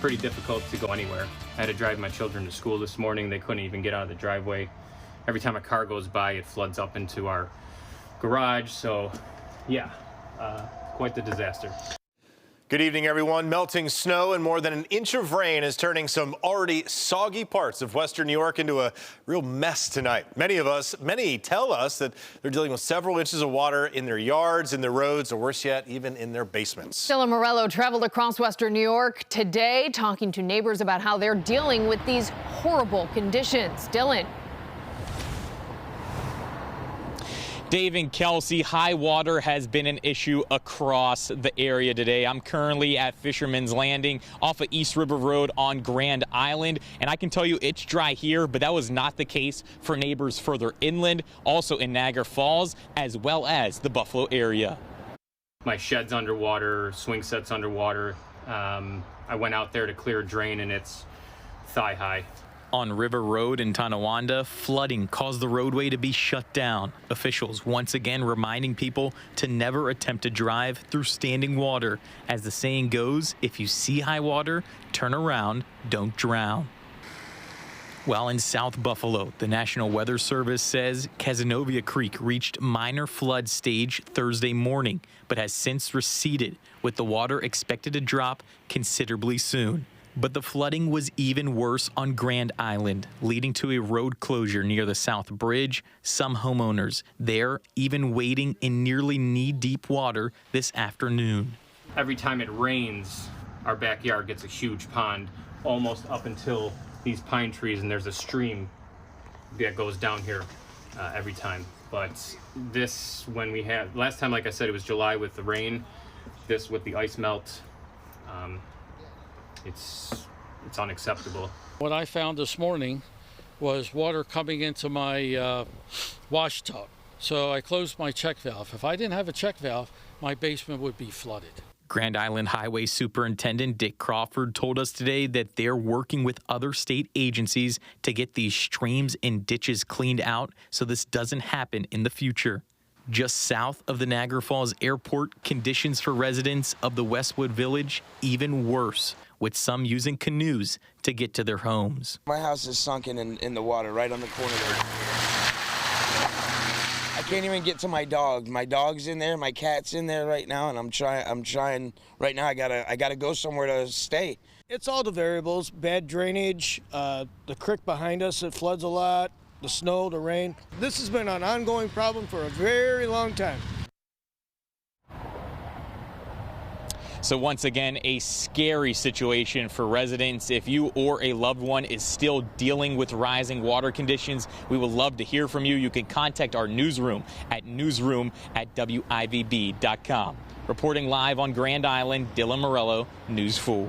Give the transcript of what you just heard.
pretty difficult to go anywhere. I had to drive my children to school this morning. They couldn't even get out of the driveway. Every time a car goes by, it floods up into our garage. So yeah, quite the disaster. Good evening, everyone. Melting snow and more than an inch of rain is turning some already soggy parts of western New York into a real mess tonight. Many tell us that they're dealing with several inches of water in their yards, in their roads, or worse yet, even in their basements. Dylan Morello traveled across western New York today, talking to neighbors about how they're dealing with these horrible conditions. Dylan. Dave and Kelsey, high water has been an issue across the area today. I'm currently at Fisherman's Landing off of East River Road on Grand Island, and I can tell you it's dry here, but that was not the case for neighbors further inland, also in Niagara Falls, as well as the Buffalo area. My shed's underwater, swing set's underwater. I went out there to clear a drain, and it's thigh high. On River Road in Tonawanda, flooding caused the roadway to be shut down. Officials once again reminding people to never attempt to drive through standing water. As the saying goes, if you see high water, turn around, don't drown. While in South Buffalo, the National Weather Service says Cazenovia Creek reached minor flood stage Thursday morning, but has since receded, with the water expected to drop considerably soon. But the flooding was even worse on Grand Island, leading to a road closure near the South Bridge. Some homeowners there even wading in nearly knee-deep water this afternoon. Every time it rains, our backyard gets a huge pond, almost up until these pine trees, and there's a stream that goes down here every time. But this, when we had, last time, like I said, it was July with the rain. This with the ice melt. It's unacceptable. What I found this morning was water coming into my wash tub. So I closed my check valve. If I didn't have a check valve, my basement would be flooded. Grand Island Highway Superintendent Dick Crawford told us today that they're working with other state agencies to get these streams and ditches cleaned out so this doesn't happen in the future. Just south of the Niagara Falls Airport, conditions for residents of the Westwood Village even worse, with some using canoes to get to their homes. My house is sunken in the water right on the corner there. I can't even get to my dog. My dog's in there, my cat's in there right now, and I'm trying right now. I gotta go somewhere to stay. It's all the variables, bad drainage, the creek behind us, it floods a lot, the snow, the rain. This has been an ongoing problem for a very long time. So once again, a scary situation for residents. If you or a loved one is still dealing with rising water conditions, we would love to hear from you. You can contact our newsroom at newsroom@wivb.com. Reporting live on Grand Island, Dylan Morello, News 4.